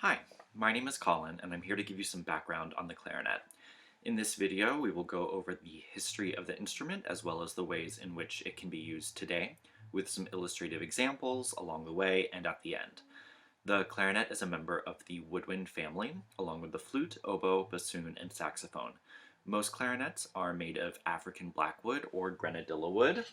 Hi, my name is Collin, and I'm here to give you some background on the clarinet. In this video, we will go over the history of the instrument as well as the ways in which it can be used today, with some illustrative examples along the way and at the end. The clarinet is a member of the woodwind family, along with the flute, oboe, bassoon, and saxophone. Most clarinets are made of African blackwood or grenadilla wood,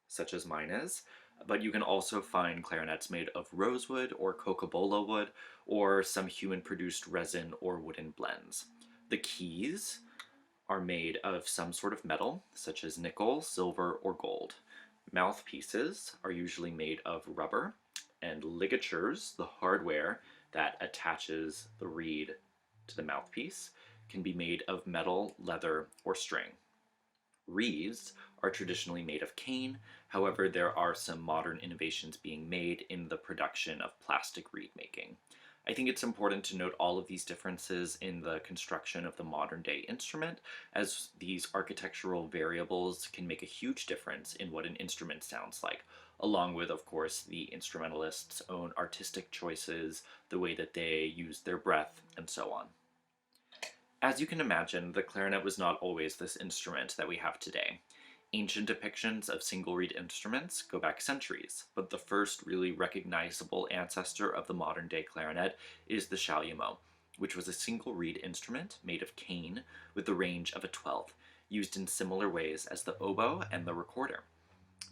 such as mine is, but you can also find clarinets made of rosewood or cocobolo wood or some human-produced resin or wooden blends. The keys are made of some sort of metal, such as nickel, silver, or gold. Mouthpieces are usually made of rubber, and ligatures, the hardware that attaches the reed to the mouthpiece, can be made of metal, leather, or string. Reeds are traditionally made of cane, however, there are some modern innovations being made in the production of plastic reed making. I think it's important to note all of these differences in the construction of the modern day instrument, as these architectural variables can make a huge difference in what an instrument sounds like, along with, of course, the instrumentalist's own artistic choices, the way that they use their breath, and so on. As you can imagine, the clarinet was not always this instrument that we have today. Ancient depictions of single-reed instruments go back centuries, but the first really recognizable ancestor of the modern-day clarinet is the chalumeau, which was a single-reed instrument made of cane with the range of a 12th, used in similar ways as the oboe and the recorder.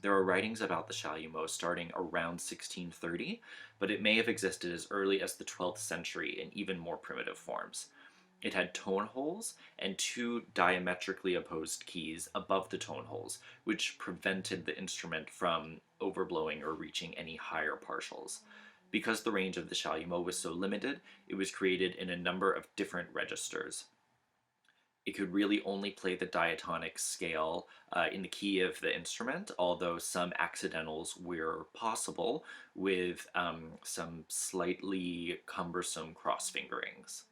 There are writings about the chalumeau starting around 1630, but it may have existed as early as the 12th century in even more primitive forms. It had tone holes and two diametrically opposed keys above the tone holes, which prevented the instrument from overblowing or reaching any higher partials. Because the range of the chalumeau was so limited, it was created in a number of different registers. It could really only play the diatonic scale in the key of the instrument, although some accidentals were possible with some slightly cumbersome cross fingerings.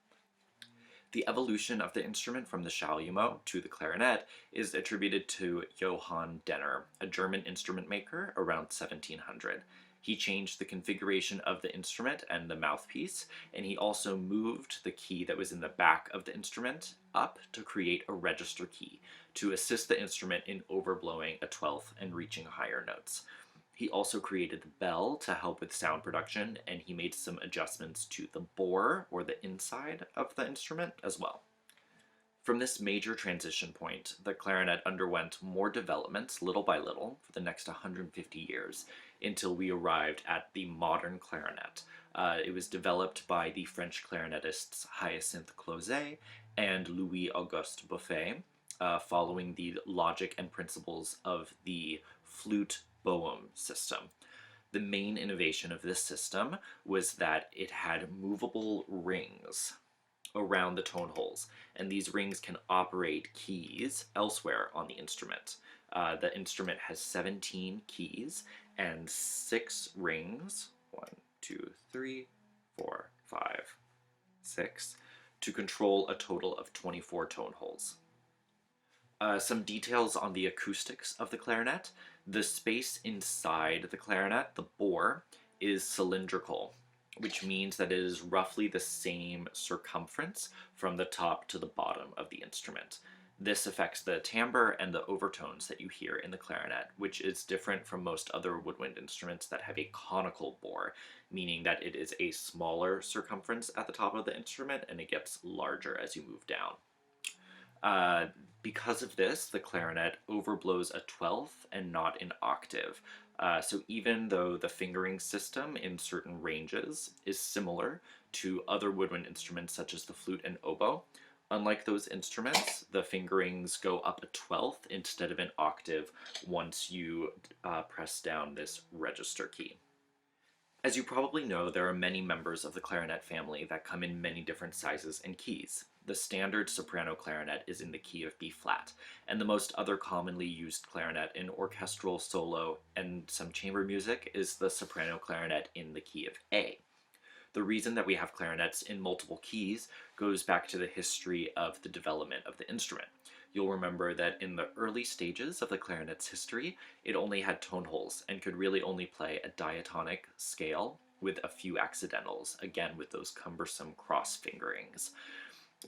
The evolution of the instrument from the chalumeau to the clarinet is attributed to Johann Denner, a German instrument maker around 1700. He changed the configuration of the instrument and the mouthpiece, and he also moved the key that was in the back of the instrument up to create a register key to assist the instrument in overblowing a 12th and reaching higher notes. He also created the bell to help with sound production, and he made some adjustments to the bore, or the inside of the instrument, as well. From this major transition point, the clarinet underwent more developments little by little for the next 150 years, until we arrived at the modern clarinet. It was developed by the French clarinetists Hyacinthe Clauzet and Louis-Auguste Buffet, following the logic and principles of the flute Boehm system. The main innovation of this system was that it had movable rings around the tone holes, and these rings can operate keys elsewhere on the instrument. The instrument has 17 keys and 6 rings, 1, 2, 3, 4, 5, 6, to control a total of 24 tone holes. Some details on the acoustics of the clarinet. The space inside the clarinet, the bore, is cylindrical, which means that it is roughly the same circumference from the top to the bottom of the instrument. This affects the timbre and the overtones that you hear in the clarinet, which is different from most other woodwind instruments that have a conical bore, meaning that it is a smaller circumference at the top of the instrument and it gets larger as you move down. Because of this, the clarinet overblows a 12th and not an octave. So even though the fingering system in certain ranges is similar to other woodwind instruments such as the flute and oboe, unlike those instruments, the fingerings go up a 12th instead of an octave once you press down this register key. As you probably know, there are many members of the clarinet family that come in many different sizes and keys. The standard soprano clarinet is in the key of B flat, and the most other commonly used clarinet in orchestral, solo, and some chamber music is the soprano clarinet in the key of A. The reason that we have clarinets in multiple keys goes back to the history of the development of the instrument. You'll remember that in the early stages of the clarinet's history, it only had tone holes and could really only play a diatonic scale with a few accidentals, again with those cumbersome cross fingerings.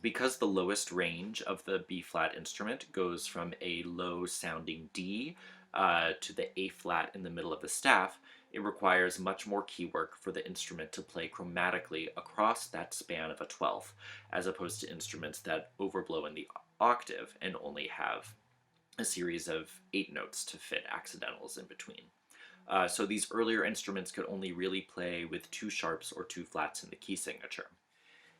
Because the lowest range of the B-flat instrument goes from a low sounding D to the A-flat in the middle of the staff, it requires much more key work for the instrument to play chromatically across that span of a twelfth, as opposed to instruments that overblow in the octave and only have a series of 8 notes to fit accidentals in between. So these earlier instruments could only really play with 2 sharps or 2 flats in the key signature.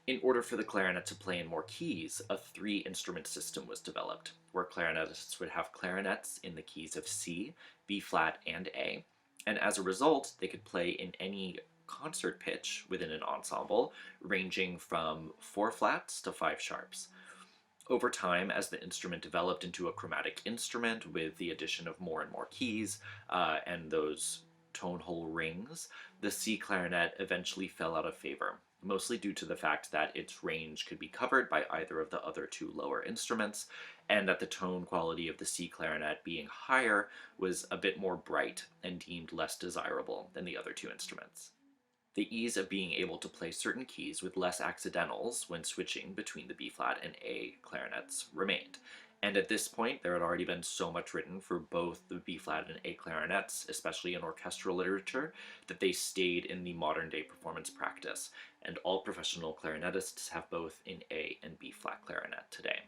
In order for the clarinet to play in more keys, a 3-instrument system was developed, where clarinetists would have clarinets in the keys of C, B flat, and A, and as a result, they could play in any concert pitch within an ensemble, ranging from 4 flats to 5 sharps. Over time, as the instrument developed into a chromatic instrument with the addition of more and more keys and those tone hole rings, the C clarinet eventually fell out of favor, mostly due to the fact that its range could be covered by either of the other 2 lower instruments, and that the tone quality of the C clarinet being higher was a bit more bright and deemed less desirable than the other 2 instruments. The ease of being able to play certain keys with less accidentals when switching between the B-flat and A clarinets remained. And at this point, there had already been so much written for both the B-flat and A clarinets, especially in orchestral literature, that they stayed in the modern-day performance practice, and all professional clarinetists have both an A and B-flat clarinet today.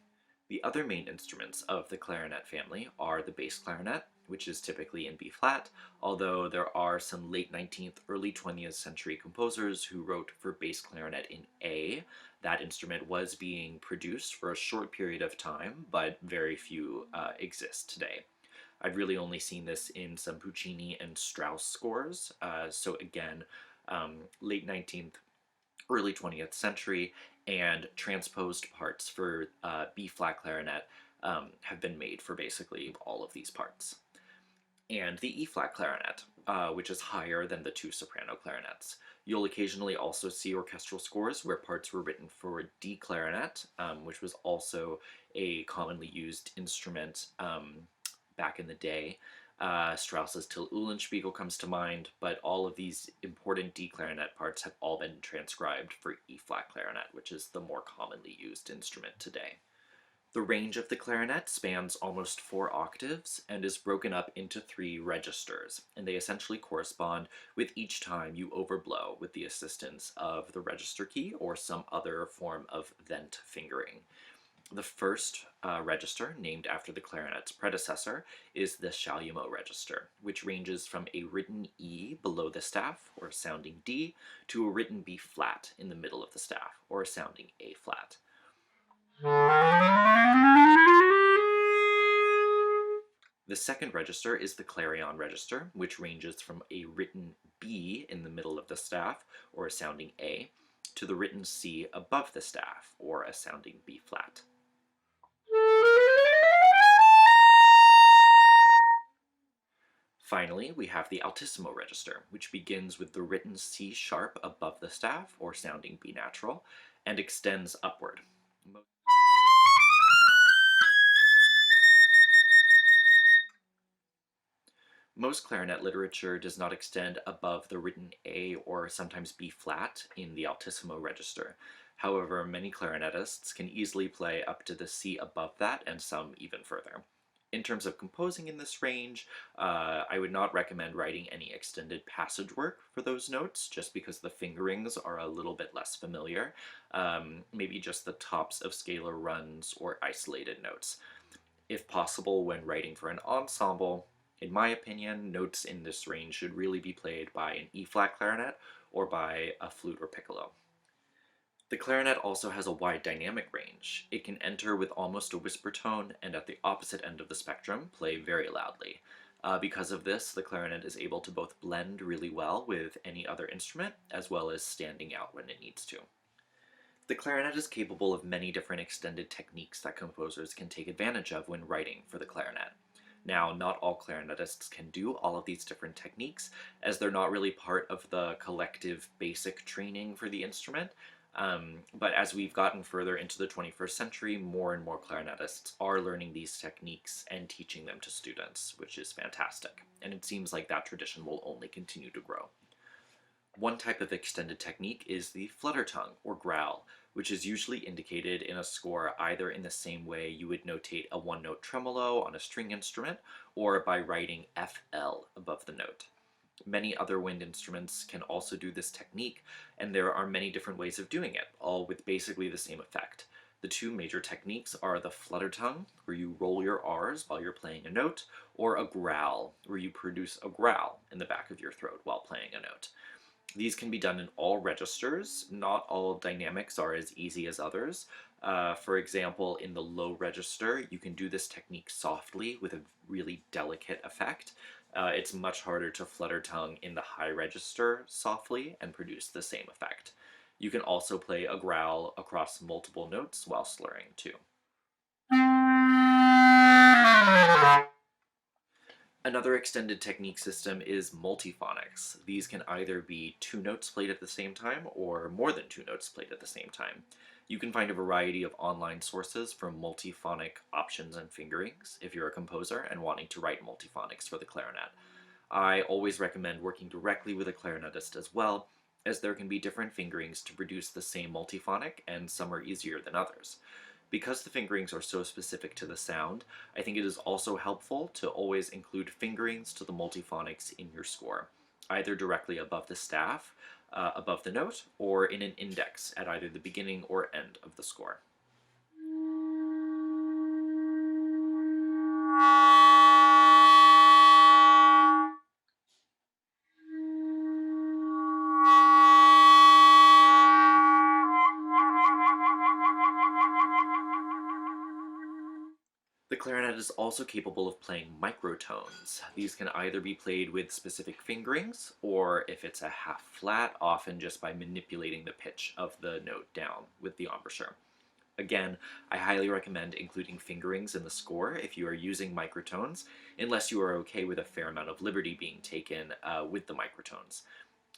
The other main instruments of the clarinet family are the bass clarinet, which is typically in B-flat, although there are some late 19th, early 20th century composers who wrote for bass clarinet in A. That instrument was being produced for a short period of time, but very few exist today. I've really only seen this in some Puccini and Strauss scores, so again, late 19th, early 20th century, and transposed parts for B-flat clarinet have been made for basically all of these parts. And the E-flat clarinet, which is higher than the 2 soprano clarinets. You'll occasionally also see orchestral scores where parts were written for D clarinet, which was also a commonly used instrument back in the day. Strauss's Till Eulenspiegel comes to mind, but all of these important D clarinet parts have all been transcribed for E-flat clarinet, which is the more commonly used instrument today. The range of the clarinet spans almost 4 octaves and is broken up into 3 registers, and they essentially correspond with each time you overblow with the assistance of the register key or some other form of vent fingering. The first register, named after the clarinet's predecessor, is the Chalumeau register, which ranges from a written E below the staff, or a sounding D, to a written B flat in the middle of the staff, or a sounding A flat. The second register is the Clarion register, which ranges from a written B in the middle of the staff, or a sounding A, to the written C above the staff, or a sounding B flat. Finally, we have the Altissimo register, which begins with the written C sharp above the staff, or sounding B natural, and extends upward. Most clarinet literature does not extend above the written A or sometimes B flat in the Altissimo register. However, many clarinetists can easily play up to the C above that, and some even further. In terms of composing in this range, I would not recommend writing any extended passage work for those notes, just because the fingerings are a little bit less familiar. Maybe just the tops of scalar runs or isolated notes. If possible, when writing for an ensemble, in my opinion, notes in this range should really be played by an E-flat clarinet or by a flute or piccolo. The clarinet also has a wide dynamic range. It can enter with almost a whisper tone, and at the opposite end of the spectrum, play very loudly. Because of this, the clarinet is able to both blend really well with any other instrument, as well as standing out when it needs to. The clarinet is capable of many different extended techniques that composers can take advantage of when writing for the clarinet. Now, not all clarinetists can do all of these different techniques, as they're not really part of the collective basic training for the instrument, but as we've gotten further into the 21st century, more and more clarinetists are learning these techniques and teaching them to students, which is fantastic, and it seems like that tradition will only continue to grow. One type of extended technique is the flutter tongue, or growl, which is usually indicated in a score either in the same way you would notate a one-note tremolo on a string instrument, or by writing FL above the note. Many other wind instruments can also do this technique, and there are many different ways of doing it, all with basically the same effect. The two major techniques are the flutter tongue, where you roll your R's while you're playing a note, or a growl, where you produce a growl in the back of your throat while playing a note. These can be done in all registers. Not all dynamics are as easy as others. For example, in the low register, you can do this technique softly with a really delicate effect. It's much harder to flutter tongue in the high register softly and produce the same effect. You can also play a growl across multiple notes while slurring too. Another extended technique system is multiphonics. These can either be two notes played at the same time or more than two notes played at the same time. You can find a variety of online sources for multiphonic options and fingerings if you're a composer and wanting to write multiphonics for the clarinet. I always recommend working directly with a clarinetist as well, as there can be different fingerings to produce the same multiphonic, and some are easier than others. Because the fingerings are so specific to the sound, I think it is also helpful to always include fingerings to the multiphonics in your score, either directly above the staff, above the note, or in an index at either the beginning or end of the score. The clarinet is also capable of playing microtones. These can either be played with specific fingerings, or if it's a half flat, often just by manipulating the pitch of the note down with the embouchure. Again, I highly recommend including fingerings in the score if you are using microtones, unless you are okay with a fair amount of liberty being taken with the microtones.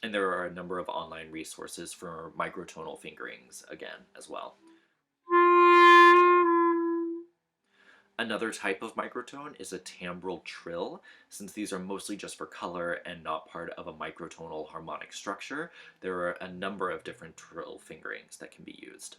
And there are a number of online resources for microtonal fingerings again as well. Another type of microtone is a timbral trill. Since these are mostly just for color and not part of a microtonal harmonic structure, there are a number of different trill fingerings that can be used.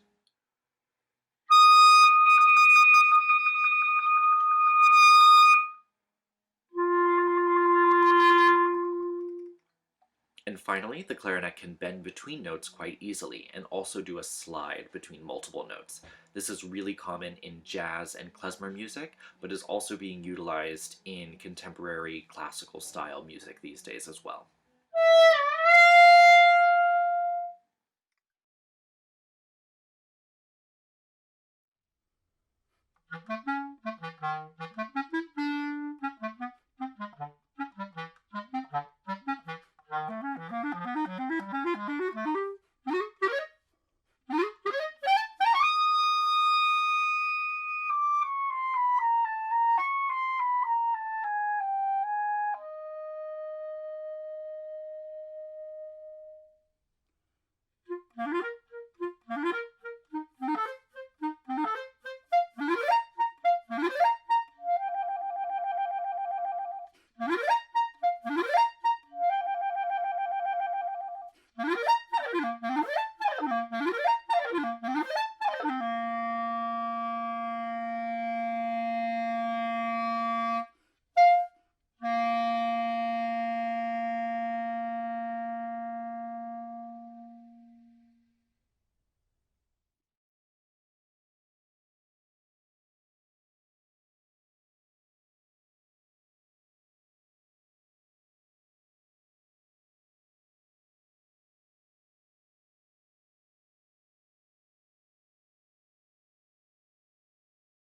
And finally, the clarinet can bend between notes quite easily and also do a slide between multiple notes. This is really common in jazz and klezmer music, but is also being utilized in contemporary classical style music these days as well.